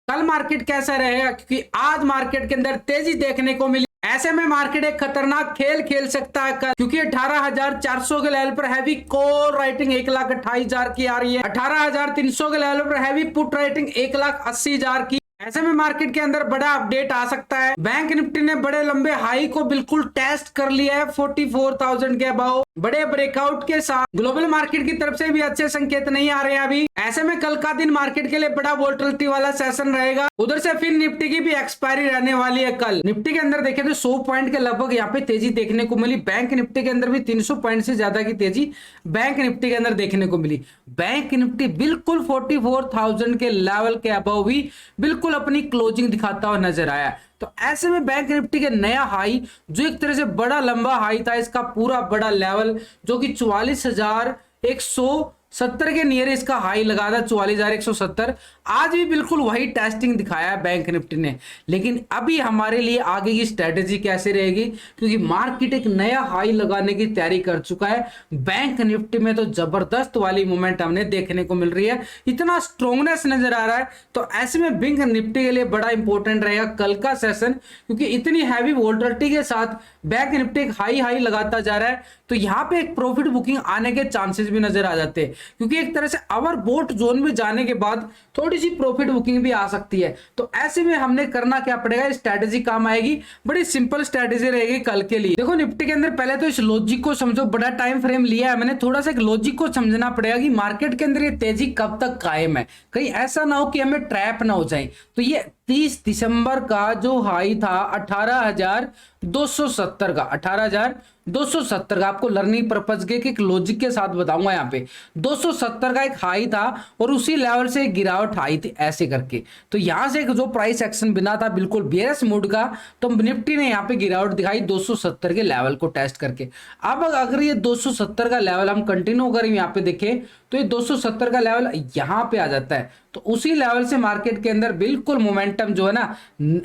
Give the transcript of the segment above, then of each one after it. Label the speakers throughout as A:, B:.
A: कल मार्केट कैसा रहेगा, क्योंकि आज मार्केट के अंदर तेजी देखने को मिली। ऐसे में मार्केट एक खतरनाक खेल खेल सकता है कल, क्योंकि 18,400 के लेवल पर हैवी कॉल राइटिंग 1,28,000 की आ रही है। 18,300 के लेवल पर हैवी पुट राइटिंग 1,80,000 की। ऐसे में मार्केट के अंदर बड़ा अपडेट आ सकता है। बैंक निफ्टी ने बड़े लंबे हाई को बिल्कुल टेस्ट कर लिया है 44,000 के अबाव। बड़े ब्रेकआउट के साथ ग्लोबल मार्केट की तरफ से भी अच्छे संकेत नहीं आ रहे हैं अभी। ऐसे में कल का दिन मार्केट के लिए बड़ा वोलेटिलिटी वाला सेशन रहेगा। उधर से फिर निफ्टी की भी एक्सपायरी रहने वाली है कल। निफ्टी के अंदर देखें तो 100 पॉइंट के लगभग यहाँ पे तेजी देखने को मिली। बैंक निफ्टी के अंदर भी 300 पॉइंट से ज्यादा की तेजी बैंक निफ्टी के अंदर देखने को मिली। बैंक निफ्टी बिल्कुल 44,000 के लेवल के अबव भी बिल्कुल अपनी क्लोजिंग दिखाता हुआ नजर आया। तो ऐसे में बैंक निफ्टी के नया हाई जो एक तरह से बड़ा लंबा हाई था, इसका पूरा बड़ा लेवल जो कि 44,170 के नियर इसका हाई लगा था 44,170, आज भी बिल्कुल वही टेस्टिंग दिखाया है बैंक निफ्टी ने। लेकिन अभी हमारे लिए आगे की स्ट्रेटेजी कैसे रहेगी, क्योंकि मार्केट एक नया हाई लगाने की तैयारी कर चुका है। बैंक निफ्टी में तो जबरदस्त वाली मूवमेंट हमें देखने को मिल रही है, इतना स्ट्रॉन्गनेस नजर आ रहा है। तो ऐसे में बैंक निफ्टी के लिए बड़ा इंपॉर्टेंट रहेगा कल का सेशन, क्योंकि इतनी हैवी वोलेटिलिटी के साथ बैंक निफ्टी एक हाई लगाता जा रहा है। तो यहाँ पे एक प्रॉफिट बुकिंग आने के चांसेस भी नजर आ जाते हैं, क्योंकि एक तरह से ओवर बोट जोन में जाने के बाद थोड़ी सी प्रॉफिट बुकिंग भी आ सकती है। तो ऐसे में हमने करना क्या पड़ेगा, स्ट्रेटेजी काम आएगी, बड़ी सिंपल स्ट्रेटेजी रहेगी कल के लिए। देखो निफ्टी के अंदर पहले तो इस लॉजिक को समझो, बड़ा टाइम फ्रेम लिया है मैंने, थोड़ा सा एक लॉजिक को समझना पड़ेगा कि मार्केट के अंदर ये तेजी कब तक कायम है, कहीं ऐसा ना हो कि हमें ट्रैप ना हो जाए। तो ये 30 दिसंबर का जो हाई था 18,270 का, 18,270 का, आपको लर्निंग पर्पज के एक लॉजिक के साथ बताऊंगा। यहाँ पे 270 का एक हाई था और उसी लेवल से गिरावट आई थी ऐसे करके। तो यहां से जो प्राइस एक्शन बिना था बिल्कुल बेयरिश मूड का, तो निफ्टी ने यहाँ पे गिरावट दिखाई 270 के लेवल को टेस्ट करके। अब अगर ये 270 का लेवल हम कंटिन्यू करें यहाँ पे देखें तो ये 270 का लेवल यहाँ पे आ जाता है। तो उसी लेवल से मार्केट के अंदर बिल्कुल मोमेंटम जो है ना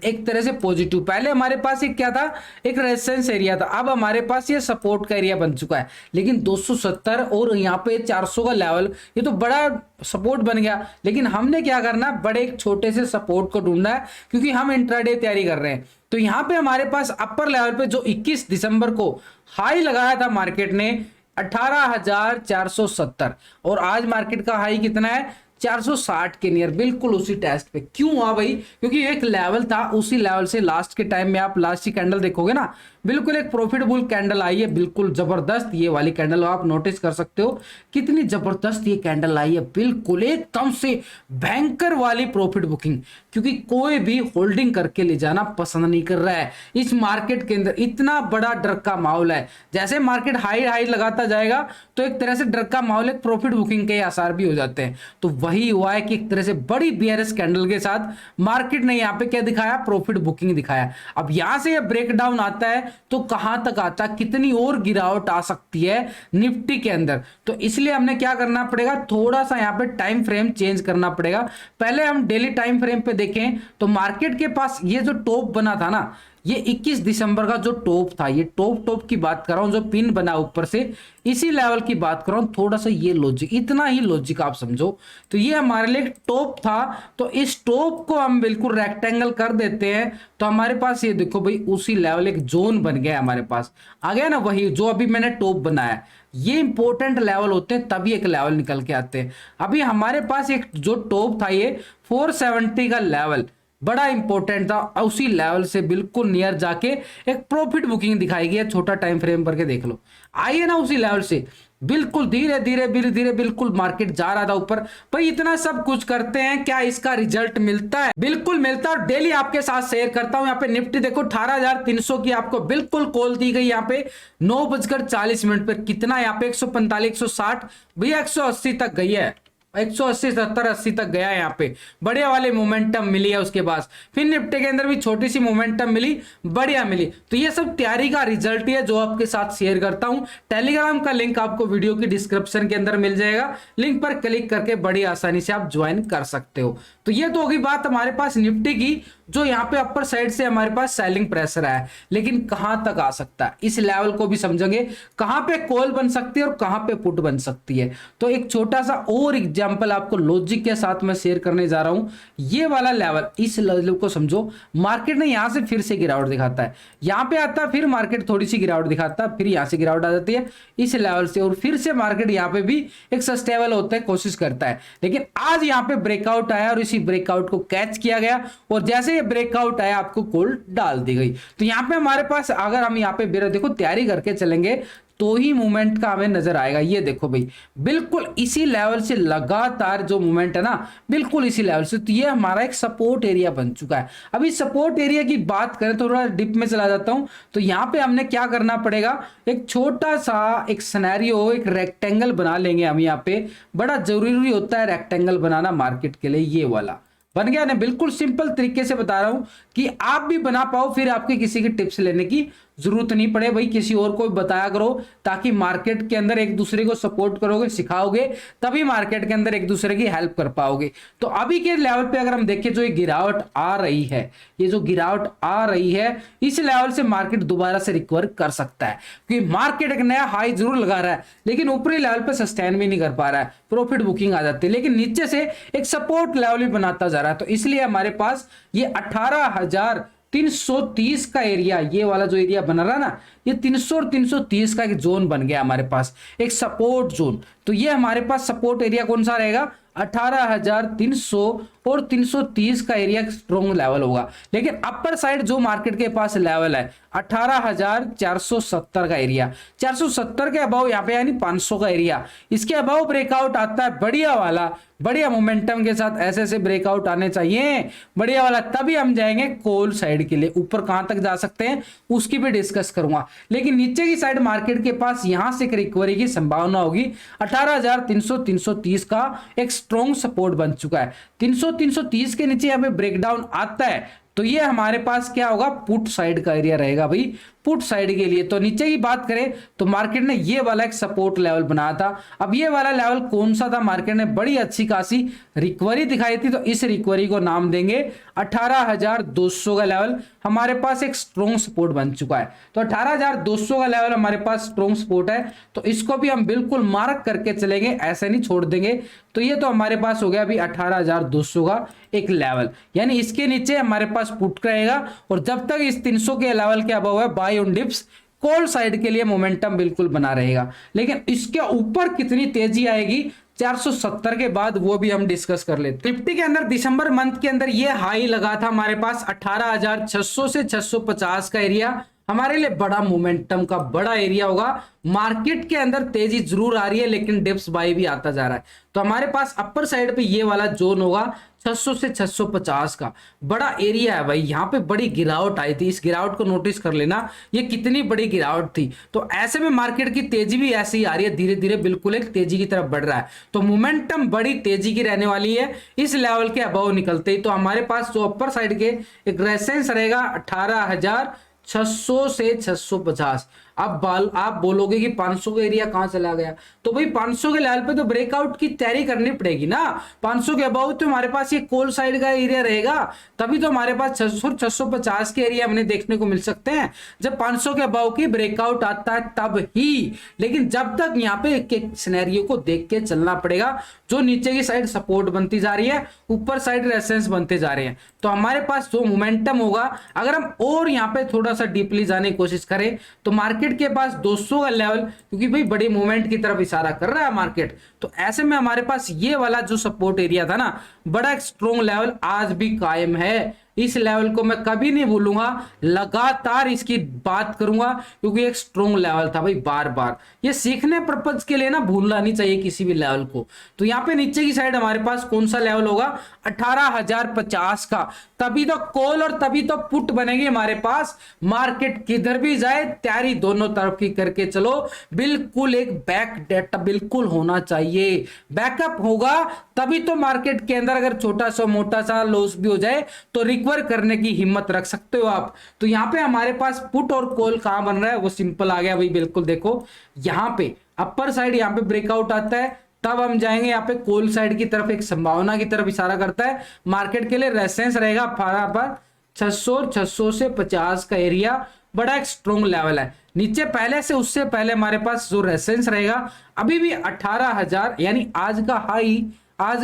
A: एक तरह से पॉजिटिव। पहले हमारे पास एक क्या था, एक रेजिस्टेंस एरिया था, अब हमारे पास ये सपोर्ट का एरिया बन चुका है। लेकिन 270 और यहाँ पे 400 का लेवल, ये तो बड़ा सपोर्ट बन गया। लेकिन हमने क्या करना, बड़े एक छोटे से सपोर्ट को ढूंढना है, क्योंकि हम इंट्राडे तैयारी कर रहे हैं। तो यहाँ पे हमारे पास अपर लेवल पे जो 21 दिसंबर को हाई लगाया था मार्केट ने 18,470, और आज मार्केट का हाई कितना है 460 के नियर, बिल्कुल उसी टेस्ट पे। क्यों हुआ भाई, क्योंकि एक लेवल था, उसी लेवल से लास्ट के टाइम में आप लास्ट की कैंडल देखोगे ना, बिल्कुल एक प्रॉफिटेबल कैंडल आई है, बिल्कुल जबरदस्त। ये वाली कैंडल आप नोटिस कर सकते हो कितनी जबरदस्त ये कैंडल आई है, बिल्कुल एकदम से भयंकर वाली प्रॉफिट बुकिंग, क्योंकि कोई भी होल्डिंग करके ले जाना पसंद नहीं कर रहा है। इस मार्केट के अंदर इतना बड़ा डर का माहौल है, जैसे मार्केट हाई लगाता जाएगा तो एक तरह से डर का माहौल, एक प्रॉफिट बुकिंग के आसार भी हो जाते हैं। तो वही हुआ है कि एक तरह से बड़ी बियरिश कैंडल के साथ मार्केट ने यहाँ पे क्या दिखाया, प्रॉफिट बुकिंग दिखाया। अब यहां से ये ब्रेकडाउन आता है तो कहां तक आता, कितनी और गिरावट आ सकती है निफ्टी के अंदर। तो इसलिए हमने क्या करना पड़ेगा, थोड़ा सा यहाँ पे टाइम फ्रेम चेंज करना पड़ेगा। पहले हम डेली टाइम फ्रेम पे देखें तो मार्केट के पास ये जो टॉप बना था ना, ये 21 दिसंबर का जो टॉप था, ये टॉप की बात कर रहा हूं, जो पिन बना ऊपर से, इसी लेवल की बात कर रहा हूं। थोड़ा सा ये लॉजिक, इतना ही लॉजिक आप समझो। तो ये हमारे लिए टॉप था, तो इस टॉप को हम बिल्कुल रेक्टेंगल कर देते हैं। तो हमारे पास ये देखो भाई, उसी लेवल एक जोन बन गया हमारे पास, आ गया ना वही जो अभी मैंने टॉप बनाया। ये इंपॉर्टेंट लेवल होते हैं, तभी एक लेवल निकल के आते हैं। अभी हमारे पास एक जो टॉप था ये 470 का लेवल बड़ा इंपॉर्टेंट था, उसी लेवल से बिल्कुल नियर जाके एक प्रॉफिट बुकिंग दिखाई गई है। छोटा टाइम फ्रेम करके देख लो, आइए ना उसी लेवल से बिल्कुल धीरे धीरे बिल्कुल मार्केट जा रहा था ऊपर। भाई इतना सब कुछ करते हैं, क्या इसका रिजल्ट मिलता है? बिल्कुल मिलता है, और डेली आपके साथ शेयर करता हूं। यहाँ पे निफ्टी देखो 18,300 की आपको बिल्कुल कॉल दी गई, यहाँ पे 9:40 पर कितना, यहाँ पे 145 160 भैया 180 तक गई है, 180 70 80 तक गया है। यहाँ पे बढ़िया वाले मोमेंटम मिली है उसके पास। फिर निफ्टी के अंदर भी छोटी सी मोमेंटम मिली, बढ़िया मिली। तो ये सब तैयारी का रिजल्ट ही है जो आपके साथ शेयर करता हूं। टेलीग्राम का लिंक आपको वीडियो की डिस्क्रिप्शन के अंदर मिल जाएगा, लिंक पर क्लिक करके बड़ी आसानी से आप ज्वाइन कर सकते हो। तो ये तो होगी बात हमारे पास निफ्टी की, जो यहाँ पे अपर साइड से हमारे पास सेलिंग प्रेशर है, लेकिन कहां तक आ सकता है इस लेवल को भी समझेंगे, कहां पे कॉल बन सकती है और कहां पे पुट बन सकती है। तो एक छोटा सा और एग्जांपल आपको लॉजिक के साथ मैं शेयर करने जा रहा हूं। ये वाला लेवल, इस लेवल को समझो, मार्केट ने यहां से फिर से गिरावट दिखाता है, यहां पे आता है, फिर मार्केट थोड़ी सी गिरावट दिखाता है, फिर यहां से गिरावट आ जाती है इस लेवल से, और फिर से मार्केट यहां पे भी एक सस्टेबल होता है, कोशिश करता है। लेकिन आज यहां पे ब्रेकआउट आया और इसी ब्रेकआउट को कैच किया गया, और जैसे ये ब्रेकआउट आया आपको कॉल डाल दी गई। तो यहां पे हमारे पास अगर हम यहां पे देखो तैयारी करके चलेंगे तो ही मूवमेंट का हमें नजर आएगा। ये देखो भाई, बिल्कुल इसी लेवल से लगातार जो मूवमेंट है ना, बिल्कुल इसी लेवल से, तो ये हमारा एक सपोर्ट एरिया बन चुका है। अभी सपोर्ट एरिया की बात करें तो थोड़ा डिप में चला जाता हूं, तो यहां पे हमने क्या करना पड़ेगा, एक छोटा सा एक सिनेरियो, एक रेक्टेंगल बना लेंगे हम। यहाँ पे बड़ा जरूरी होता है रेक्टेंगल बनाना मार्केट के लिए, ये वाला बन गया ना, बिल्कुल सिंपल तरीके से बता रहा हूं कि आप भी बना पाओ, फिर आपके किसी की टिप्स लेने की जरूरत नहीं पड़े भाई, किसी और को बताया करो, ताकि मार्केट के अंदर एक दूसरे को सपोर्ट करोगे, सिखाओगे, तभी मार्केट के अंदर एक दूसरे की हेल्प कर पाओगे। तो अभी के लेवल पे अगर हम देखें, जो ये गिरावट आ रही है, ये जो गिरावट आ रही है, इस लेवल से मार्केट दोबारा से रिकवर कर सकता है, क्योंकि मार्केट एक नया हाई जरूर लगा रहा है, लेकिन ऊपरी लेवल पे सस्टेन भी नहीं कर पा रहा है, प्रॉफिट बुकिंग आ जाती है, लेकिन नीचे से एक सपोर्ट लेवल भी बनाता जा रहा है। तो इसलिए हमारे पास ये 18,330 का एरिया, ये वाला जो एरिया बना रहा ना, ये 300 और 330 का एक जोन बन गया हमारे पास, एक सपोर्ट जोन। तो ये हमारे पास सपोर्ट एरिया कौन सा रहेगा, 18,300 और 330 का एरिया स्ट्रॉन्ग लेवल होगा। लेकिन अपर साइड जो मार्केट के पास लेवल है 18,470 का एरिया, 470 के अबाव यहाँ पे यानी 500 का एरिया, इसके अबाव ब्रेकआउट आता है बढ़िया वाला, बढ़िया मोमेंटम के साथ ऐसे ऐसे ब्रेकआउट आने चाहिए बढ़िया वाला, तभी हम जाएंगे कॉल साइड के लिए। ऊपर कहां तक जा सकते हैं उसकी भी डिस्कस करूंगा, लेकिन नीचे की साइड मार्केट के पास यहां से एक रिकवरी की संभावना होगी। 18,300 330 का एक स्ट्रॉन्ग सपोर्ट बन चुका है, 300 330 के नीचे यहाँ पे ब्रेकडाउन आता है तो ये हमारे पास क्या होगा, पुट साइड का एरिया रहेगा भाई, पुट साइड के लिए। तो नीचे की बात करें तो मार्केट ने ये वाला एक सपोर्ट लेवल बनाया था। अब ये वाला लेवल कौन सा था, मार्केट ने बड़ी अच्छी खासी रिकवरी दिखाई थी, तो इस रिकवरी को नाम देंगे 18,200 का लेवल हमारे पास एक स्ट्रॉन्ग सपोर्ट बन चुका है। तो 18,200 का लेवल हमारे पास स्ट्रॉन्ग सपोर्ट है, तो इसको भी हम बिल्कुल मार्क करके चलेंगे, ऐसे नहीं छोड़ देंगे। तो ये तो हमारे पास हो गया अभी 18,200 का एक लेवल, यानी इसके नीचे हमारे पास पुट रहेगा, और जब तक इस 300 के लेवल के अबव है buy on dips, call side के लिए मोमेंटम बिल्कुल बना रहेगा। लेकिन इसके ऊपर कितनी तेजी आएगी 470 के बाद, वो भी हम डिस्कस कर लेते। निफ्टी के अंदर दिसंबर मंथ के अंदर ये हाई लगा था हमारे पास 18,600 से 650 का एरिया, हमारे लिए बड़ा मोमेंटम का बड़ा एरिया होगा। मार्केट के अंदर तेजी जरूर आ रही है, लेकिन डिप्स बाय भी आता जा रहा है, तो हमारे पास अपर साइड पे ये वाला जोन होगा 600 से 650 का, बड़ा एरिया है भाई। यहाँ पे बड़ी गिरावट आई थी, इस गिरावट को नोटिस कर लेना, ये कितनी बड़ी गिरावट थी। तो ऐसे में मार्केट की तेजी भी ऐसे ही आ रही है, धीरे धीरे बिल्कुल एक तेजी की तरफ बढ़ रहा है, तो मोमेंटम बड़ी तेजी की रहने वाली है इस लेवल के अबव निकलते ही। तो हमारे पास जो अपर साइड के एक रेजिस्टेंस रहेगा 18,600 से 650। अब आप बोलोगे कि 500 का एरिया कहां चला गया, तो भाई 500 के लेवल पे तो ब्रेकआउट की तैयारी करनी पड़ेगी ना। 500 के अबाउ तो हमारे पास ये कॉल साइड का एरिया रहेगा, तभी तो हमारे पास 600 650 के एरिया हमें देखने को मिल सकते हैं। जब 500 के अबाउ की ब्रेकआउट आता है तब ही, लेकिन जब तक यहाँ पे एक सिनेरियो को देख के चलना पड़ेगा, जो नीचे की साइड सपोर्ट बनती जा रही है, ऊपर साइड रेजिस्टेंस बनते जा रहे हैं। तो हमारे पास जो मोमेंटम होगा, अगर हम और यहाँ पे थोड़ा सा डीपली जाने की कोशिश करें तो मार्केट के पास 200 का लेवल, क्योंकि भाई बड़े मूवमेंट की तरफ इशारा कर रहा है मार्केट, तो ऐसे में हमारे पास ये वाला जो सपोर्ट एरिया था ना, बड़ा एक स्ट्रॉन्ग लेवल आज भी कायम है। इस लेवल को मैं कभी नहीं भूलूंगा, लगातार इसकी बात करूंगा, क्योंकि एक स्ट्रॉन्ग लेवल था भाई। बार बार ये सीखने पर्पज के लिए ना भूलना नहीं चाहिए किसी भी लेवल को। तो यहाँ पे नीचे की साइड हमारे पास कौन सा लेवल होगा, 18,050 का, तभी तो कॉल और तभी तो पुट बनेगी हमारे पास। मार्केट किधर भी जाए तैयारी दोनों तरफ की करके चलो, बिल्कुल एक बैक डेटा बिल्कुल होना चाहिए, बैकअप होगा तभी तो मार्केट के अंदर अगर छोटा सा मोटा सा लॉस भी हो जाए तो रिकवर करने की हिम्मत रख सकते हो आप। तो यहाँ पे हमारे पास पुट और कॉल कहां बन रहा है, वो सिंपल आ गया भाई। बिल्कुल देखो यहाँ पे अपर साइड यहाँ पे ब्रेकआउट आता है तब हम जाएंगे यहाँ पे कॉल साइड की तरफ, एक संभावना की तरफ इशारा करता है मार्केट के लिए। रेजिस्टेंस रहेगा पर 600 और 600 से 50 का एरिया, बड़ा एक स्ट्रॉन्ग लेवल है। नीचे पहले से, उससे पहले हमारे पास जो रेजिस्टेंस रहेगा अभी भी 18,000, यानी आज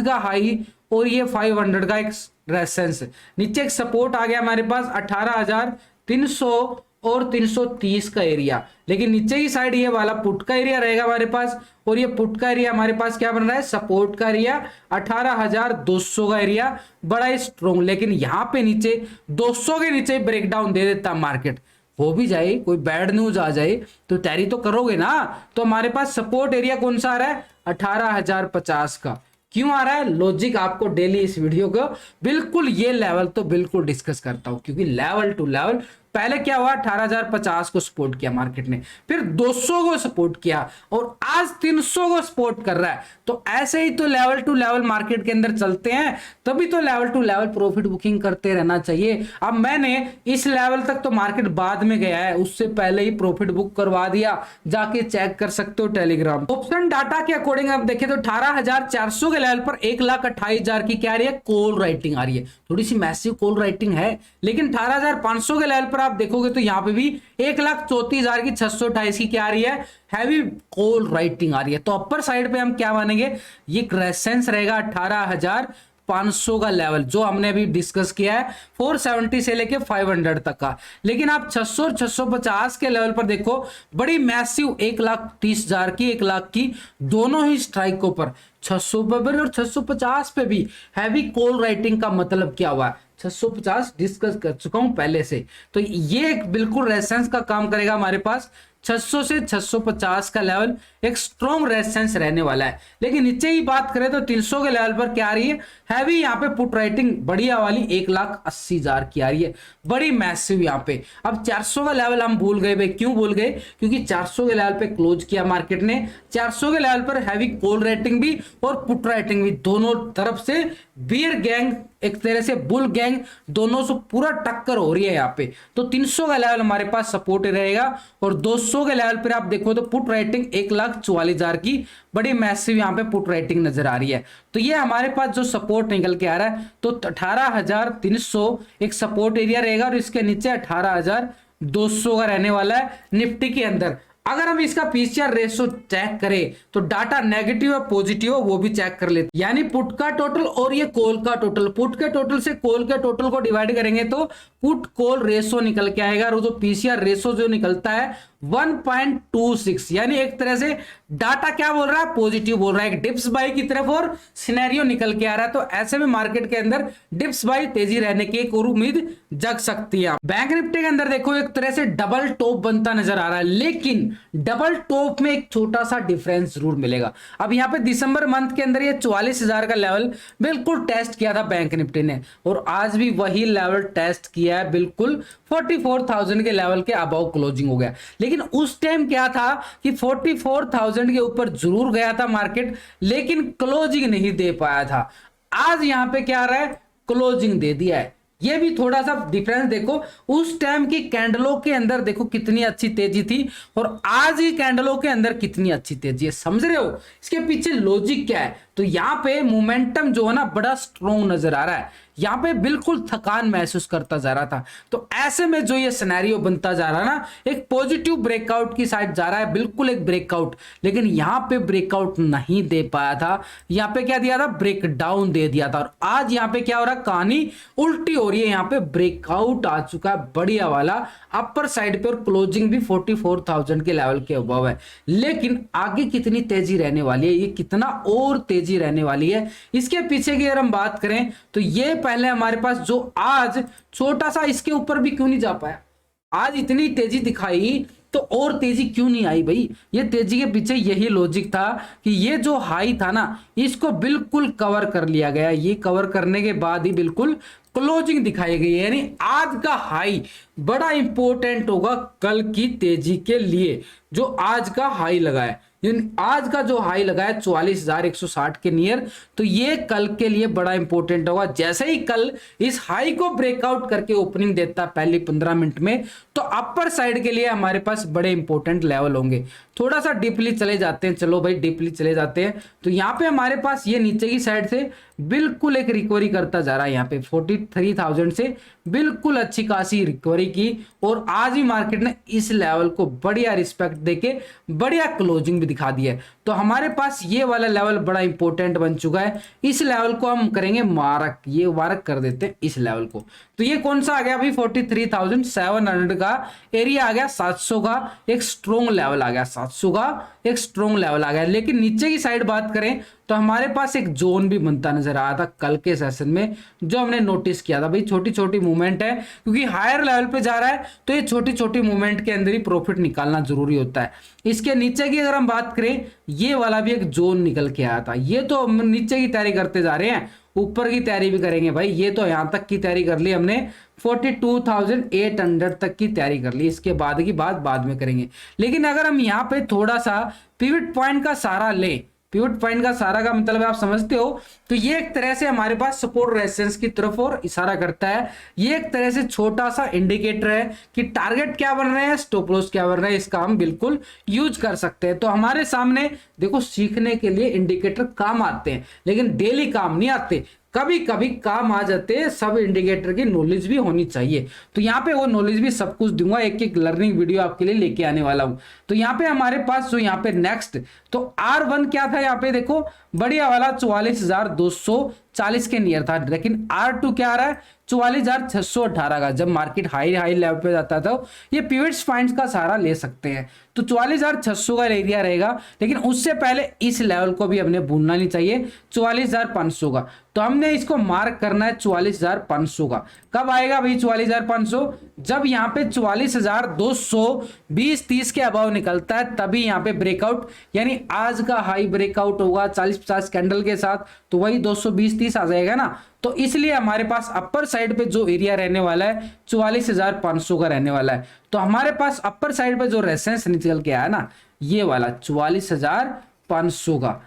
A: का हाई और ये 500 का एक रेजिस्टेंस। नीचे एक सपोर्ट आ गया हमारे पास 18,300 और 330 का एरिया, लेकिन नीचे की साइड ये वाला पुट का एरिया रहेगा हमारे पास, और ये पुट का एरिया हमारे पास क्या बन रहा है, सपोर्ट का एरिया 18,200 का एरिया, बड़ा ही स्ट्रॉन्ग। लेकिन यहां पे नीचे 200 के नीचे ब्रेकडाउन दे देता मार्केट, हो भी जाए, कोई बैड न्यूज आ जाए तो तैयारी तो करोगे ना। तो हमारे पास सपोर्ट एरिया कौन सा आ रहा है, 18,050 का। क्यों आ रहा है, लॉजिक आपको डेली इस वीडियो को बिल्कुल ये लेवल तो बिल्कुल डिस्कस करता हूं, क्योंकि लेवल टू लेवल पहले क्या हुआ, 18,050 को सपोर्ट किया मार्केट ने, फिर 200 को सपोर्ट किया और आज 300 को सपोर्ट कर रहा है। तो ऐसे ही तो लेवल टू लेवल मार्केट के अंदर चलते हैं, तभी तो level to level profit booking करते रहना चाहिए। अब मैंने इस लेवल तक तो मार्केट बाद में गया है, उससे पहले ही प्रॉफिट बुक करवा दिया, जाके चेक कर सकते हो टेलीग्राम। ऑप्शन डाटा के अकॉर्डिंग आप देखें तो 18,400 के लेवल पर 1,28,000 की क्या आ रही है, कॉल राइटिंग आ रही है। थोड़ी सी मैसिव कॉल राइटिंग है, लेकिन 18,500 के लेवल पर आप देखोगे तो यहां पे भी 1,34,000 की 628 की क्या आ रही है, हैवी कॉल राइटिंग आ रही है। तो अपर साइड पे हम क्या मानेंगे, ये रेजिस्टेंस रहेगा 18,500 का लेवल, जो हमने अभी डिस्कस किया है 470 से लेके 500 तक का। लेकिन आप 600 और 650 के लेवल पर देखो, बड़ी मैसिव 1,30,000 की, 1,00,000 की, दोनों ही स्ट्राइकों पर 600 पर और 650 पे भी हैवी कॉल राइटिंग का मतलब क्या हुआ, 650 डिस्कस कर चुका हूं पहले से। तो ये एक बिल्कुल रेजिस्टेंस का काम करेगा हमारे पास, 600 से 650 का लेवल एक स्ट्रॉन्ग रेजिस्टेंस रहने वाला है। लेकिन नीचे की बात करें तो 300 के लेवल पर क्या आ रही है, हैवी यहाँ पे पुट राइटिंग बढ़िया वाली 1,80,000 की आ रही है, बड़ी मैसिव यहाँ पे। अब 400 का लेवल हम भूल गए भाई, क्यों भूल गए, क्योंकि 400 के लेवल पे क्लोज किया मार्केट ने। 400 के लेवल पर हैवी कॉल राइटिंग भी और पुट राइटिंग भी, दोनों तरफ से बियर गैंग, एक तरह से बुल गैंग, दोनों से पूरा टक्कर हो रही है यहाँ पे। तो 300 का लेवल हमारे पास सपोर्ट रहेगा, और 200 के लेवल पर आप देखो तो पुट राइटिंग 1,44,000 की, बड़ी मैसिव यहाँ पे पुट राइटिंग नजर आ रही है। तो ये हमारे पास जो सपोर्ट निकल के आ रहा है, तो 18,300 एक सपोर्ट एरिया रहेगा, और इसके नीचे 18,200 का रहने वाला है निफ्टी के अंदर। अगर हम इसका पीसीआर रेशो चेक करें तो डाटा नेगेटिव है पॉजिटिव है वो भी चेक कर लेते, यानी पुट का टोटल और ये कॉल का टोटल, पुट के टोटल से कॉल के टोटल को डिवाइड करेंगे तो पुट कॉल रेशो निकल के आएगा, और जो पीसीआर रेशो जो निकलता है 1.26, यानी एक तरह से डाटा क्या बोल रहा है, पॉजिटिव बोल रहा है, डिप्स बाई की तरफ और सिनेरियो निकल के आ रहा है। तो ऐसे में मार्केट के अंदर डिप्स बाई तेजी रहने की एक और उम्मीद जग सकती है। बैंक निफ्टी के अंदर देखो एक तरह से डबल टॉप बनता नजर आ रहा है, लेकिन डबल टॉप में एक छोटा सा डिफरेंस जरूर मिलेगा। अब यहाँ पे दिसंबर मंथ के अंदर ये 44,000 का लेवल बिल्कुल टेस्ट किया था बैंक निफ्टी ने, और आज भी वही लेवल टेस्ट किया है, बिल्कुल 44,000 के लेवल के अबाव क्लोजिंग हो गया। लेकिन उस टाइम क्या था कि 44,000 के ऊपर जरूर गया था मार्केट, लेकिन क्लोजिंग नहीं दे पाया था। आज यहां पे क्या आ रहा है, क्लोजिंग दे दिया है। ये भी थोड़ा सा डिफरेंस देखो, उस टाइम की कैंडलों के अंदर देखो कितनी अच्छी तेजी थी, और आज ही कैंडलों के अंदर कितनी अच्छी तेजी है, समझ रहे हो इसके पीछे लॉजिक क्या है। तो यहाँ पे मोमेंटम जो है ना बड़ा स्ट्रॉन्ग नजर आ रहा है, यहाँ पे बिल्कुल थकान महसूस करता जा रहा था। तो ऐसे में जो ये सिनेरियो बनता जा रहा है ना, एक पॉजिटिव ब्रेकआउट की साइड जा रहा है, बिल्कुल एक ब्रेकआउट, लेकिन यहाँ पे ब्रेकआउट नहीं दे पाया था, यहाँ पे क्या दिया था, ब्रेकडाउन दे दिया था। और आज यहाँ पे क्या हो रहा है, कहानी उल्टी हो रही है, यहाँ पे ब्रेकआउट आ चुका है बढ़िया वाला अपर साइड पे, और क्लोजिंग भी 44,000 के लेवल के अबव है। लेकिन आगे कितनी तेजी रहने वाली है, ये कितना और तेजी रहने वाली है, इसके पीछे की अगर हम बात करें तो ये पहले हमारे पास जो आज छोटा सा, इसके ऊपर भी क्यों नहीं जा पाया, आज इतनी तेजी दिखाई तो और तेजी क्यों नहीं आई भाई। ये तेजी के पीछे यही लॉजिक था कि ये जो हाई था ना, इसको बिल्कुल कवर कर लिया गया, ये कवर करने के बाद ही बिल्कुल क्लोजिंग दिखाई गई है। यानी आज का हाई बड़ा इंपॉर्टेंट होगा कल की तेजी के लिए, जो आज का हाई लगा है, आज का जो हाई लगा है 44,160 के नियर, तो ये कल के लिए बड़ा इंपॉर्टेंट होगा। जैसे ही कल इस हाई को ब्रेकआउट करके ओपनिंग देता पहली 15 मिनट में, तो अपर साइड के लिए हमारे पास बड़े इंपॉर्टेंट लेवल होंगे। थोड़ा सा डीपली चले जाते हैं, चलो भाई डीपली चले जाते हैं। तो यहाँ पे हमारे पास ये नीचे की साइड से बिल्कुल एक रिकवरी करता जा रहा है, यहाँ पे 43,000 से बिल्कुल अच्छी खासी रिकवरी की, और आज ही मार्केट ने इस लेवल को बढ़िया रिस्पेक्ट देके बढ़िया क्लोजिंग भी दिखा दी है। तो हमारे पास ये वाला लेवल बड़ा इंपॉर्टेंट बन चुका है, इस लेवल को हम करेंगे मार्क, ये मार्क कर देते हैं इस लेवल को। तो ये कौन सा आ गया भाई 43,700 का एरिया आ गया, 700 का एक स्ट्रॉन्ग लेवल आ गया, 700 का एक स्ट्रॉन्ग लेवल आ गया। लेकिन नीचे की साइड बात करें तो हमारे पास एक जोन भी बनता नजर आया था कल के सेशन में, जो हमने नोटिस किया था। भाई छोटी छोटी मूवमेंट है, क्योंकि हायर लेवल पे जा रहा है तो ये छोटी छोटी मूवमेंट के अंदर ही प्रॉफिट निकालना जरूरी होता है। इसके नीचे की अगर हम बात करें, ये वाला भी एक जोन निकल के आया था। ये तो हम नीचे की तैयारी करते जा रहे हैं, ऊपर की तैयारी भी करेंगे भाई। ये तो यहां तक की तैयारी कर ली हमने, 42,800 तक की तैयारी कर ली, इसके बाद की बात बाद में करेंगे। लेकिन अगर हम यहाँ पे थोड़ा सा पिवट पॉइंट का सहारा लें, पिवट पॉइंट का सहारा का मतलब आप समझते हो, तो ये एक तरह से हमारे पास सपोर्ट रेजिस्टेंस की तरफ और इशारा करता है। ये एक तरह से छोटा सा इंडिकेटर है कि टारगेट क्या बन रहे हैं, स्टॉप लॉस क्या बन रहे हैं, इसका हम बिल्कुल यूज कर सकते हैं। तो हमारे सामने देखो, सीखने के लिए इंडिकेटर काम आते हैं, लेकिन डेली काम नहीं आते, कभी कभी काम आ जाते हैं। सब इंडिकेटर की नॉलेज भी होनी चाहिए, तो यहाँ पे वो नॉलेज भी सब कुछ दूंगा, एक एक लर्निंग वीडियो आपके लिए लेके आने वाला हूं। तो यहाँ पे हमारे पास जो यहाँ पे नेक्स्ट तो R1 क्या था, यहाँ पे देखो बढ़िया वाला 44,240 के नियर था। लेकिन R2 क्या आ रहा है, 44,618 का। जब मार्केट हाई लेवल पे जाता था, ये पिवट्स पॉइंट्स का सहारा ले सकते हैं, तो 44,600 का एरिया रहेगा। लेकिन उससे पहले इस लेवल को भी हमने भूलना नहीं चाहिए, 44,500 का। तो हमने इसको मार्क करना है 44,500 का। कब आएगा भाई 44,500, जब यहाँ पे 44,220-30 के अबाव निकलता है, तभी यहाँ पे ब्रेकआउट, यानी आज का हाई ब्रेकआउट होगा 40-50 कैंडल के साथ, तो वही 220-30 आ जाएगा ना। तो इसलिए हमारे पास अपर साइड पे जो एरिया रहने वाला है 44,500 का रहने वाला है। तो हमारे पास अपर साइड पे जो रेजिस्टेंस निकल के आया ना, ये वाला 44,500 का,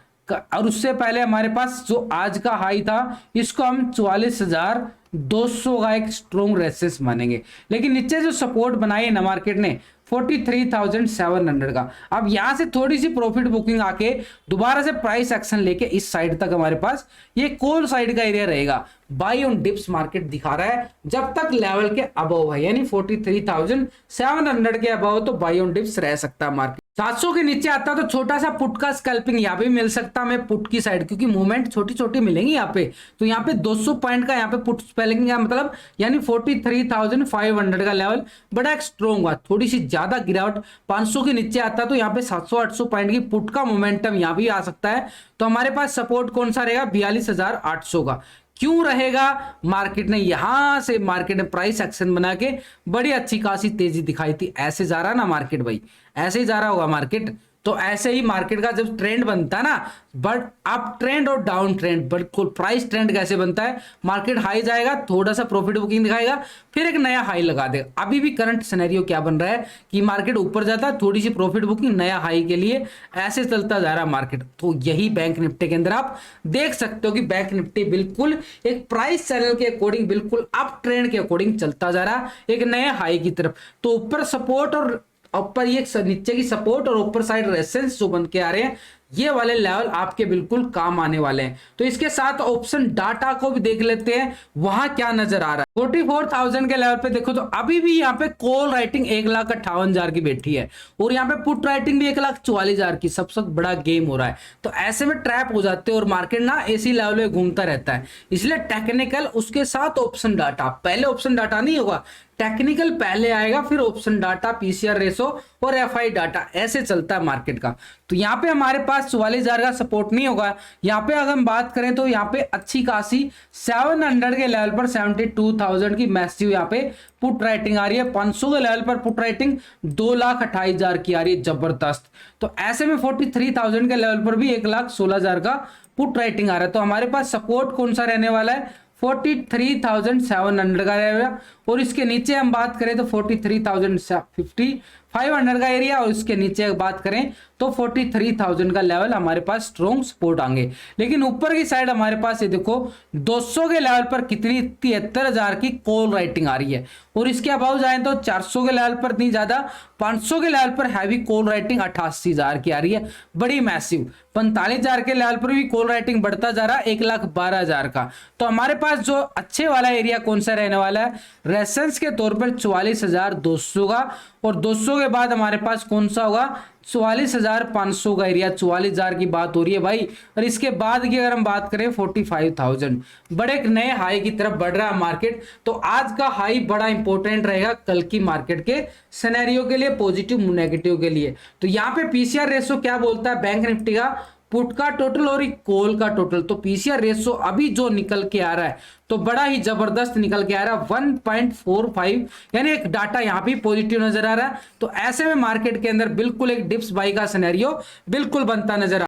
A: और उससे पहले हमारे पास जो आज का हाई था, इसको हम 44,200 का एक स्ट्रॉन्ग रेजिस्टेंस मानेंगे। लेकिन नीचे जो सपोर्ट बनाई है ना मार्केट ने 43,700 का, अब यहां से थोड़ी सी प्रॉफिट बुकिंग आके दोबारा से प्राइस एक्शन लेके इस साइड तक हमारे पास ये कॉल साइड का एरिया रहेगा। बाई ऑन डिप्स मार्केट दिखा रहा है, जब तक लेवल के अबव है, यानी 43,700 के अबव, तो बाई ऑन डिप्स रह सकता है मार्केट। 700 के नीचे आता तो छोटा सा पुट का स्कैल्पिंग यहाँ पे मिल सकता है हमें पुट की साइड, क्योंकि मूवमेंट छोटी छोटी मिलेंगी यहाँ पे। तो यहाँ पे 200 पॉइंट का यहाँ पे पुट स्पेलिंग का मतलब, यानी 43,500 का लेवल बड़ा एक स्ट्रॉन्ग हुआ। थोड़ी सी ज्यादा गिरावट 500 के नीचे आता तो यहाँ पे 700-800 पॉइंट की पुट का मोमेंटम यहाँ भी आ सकता है। तो हमारे पास सपोर्ट कौन सा रहेगा, 42,800 का। क्यों रहेगा, मार्केट ने यहां से मार्केट ने प्राइस एक्शन बना के बड़ी अच्छी खासी तेजी दिखाई थी। ऐसे जा रहा ना मार्केट भाई, ऐसे ही जा रहा होगा मार्केट। तो ऐसे ही मार्केट का जब ट्रेंड बनता है ना, बट अप ट्रेंड और डाउन ट्रेंड, बिल्कुल प्राइस ट्रेंड कैसे बनता है, मार्केट हाई जाएगा, थोड़ा सा प्रॉफिट बुकिंग दिखाएगा, फिर एक नया हाई लगा देगा। अभी भी करंट सिनेरियो क्या बन रहा है कि मार्केट ऊपर जाता है, थोड़ी सी प्रॉफिट बुकिंग, नया हाई के लिए, ऐसे चलता जा रहा है मार्केट। तो यही बैंक निफ्टी के अंदर आप देख सकते हो कि बैंक निफ्टी बिल्कुल एक प्राइस चैनल के अकॉर्डिंग, बिल्कुल अप ट्रेंड के अकॉर्डिंग चलता जा रहा है एक नए हाई की तरफ। तो ऊपर सपोर्ट और ऊपर ये नीचे की सपोर्ट और ऊपर साइड रेजिस्टेंस जो बन के आ रहे हैं, ये वाले लेवल आपके बिल्कुल काम आने वाले हैं। तो इसके साथ ऑप्शन डाटा को भी देख लेते हैं, वहां क्या नजर आ रहा है। 44,000 के लेवल पे देखो तो अभी भी यहाँ पे कॉल राइटिंग 1,58,000 की बैठी है, और यहाँ पे पुट राइटिंग भी 1,44,000 की। सबसे बड़ा गेम हो रहा है, तो ऐसे में ट्रैप हो जाते हैं, और मार्केट ना इसी लेवल पे घूमता रहता है। इसलिए टेक्निकल उसके साथ ऑप्शन डाटा, पहले ऑप्शन डाटा नहीं होगा, टेक्निकल पहले आएगा, फिर ऑप्शन डाटा, पीसीआर रेशो और एफआई डाटा, ऐसे चलता है मार्केट का। तो यहाँ पे हमारे पास 44,000 का सपोर्ट नहीं होगा। यहाँ पे अगर हम बात करें तो यहाँ पे अच्छी खासी 700 के लेवल पर 72,000 की मैसिव यहाँ पे पुट राइटिंग आ रही है। 500 के लेवल पर पुट राइटिंग 2,28,000 की आ रही है, जबरदस्त। तो ऐसे में 43,000 के लेवल पर भी 1,16,000 का पुट राइटिंग आ रहा है। तो हमारे पास सपोर्ट कौन सा रहने वाला है, 43,700 का रहेगा। और इसके नीचे हम बात करें तो 43,050, 500 का एरिया, और इसके नीचे बात करें तो 43,000 का लेवल हमारे पास स्ट्रॉन्ग सपोर्ट आएंगे। लेकिन ऊपर की साइड हमारे पास ये देखो 200 के लेवल पर कितनी 73,000 की कॉल राइटिंग आ रही है, और इसके अबाउ जाए तो 400 के लेवल पर नहीं ज्यादा 500 के लेवल पर हैवी कॉल राइटिंग 88,000 की आ रही है, बड़ी मैसिव। 45,000 के लेवल पर भी कॉल राइटिंग बढ़ता जा रहा है 1,12,000 का। तो हमारे पास जो अच्छे वाला एरिया कौन सा रहने वाला है, रेसेंस के तौर पर 44,200 का, और 200 के बाद हमारे पास कौन सा होगा 44,500 का एरिया, 44,000 की बात हो रही है भाई। और इसके बाद की अगर हम बात करें 45,000, बड़े एक नए हाई की तरफ बढ़ रहा है मार्केट। तो आज का हाई बड़ा इंपॉर्टेंट रहेगा कल की मार्केट के सिनेरियो के लिए, पॉजिटिव नेगेटिव के लिए। तो यहाँ पे पीसीआर रेशो क्या बोलता है बैंक निफ्टी का, पुट का टोटल और कॉल का टोटल। तो पीसीआर रेशो अभी जो निकल के आ रहा है तो बड़ा ही जबरदस्त निकल के आ रहा है 1.45, यानी एक डाटा यहाँ भी पॉजिटिव नजर आ रहा है। तो ऐसे में मार्केट के अंदर बिल्कुल एक डिप्स बाई का सिनेरियो बिल्कुल बनता नजर आ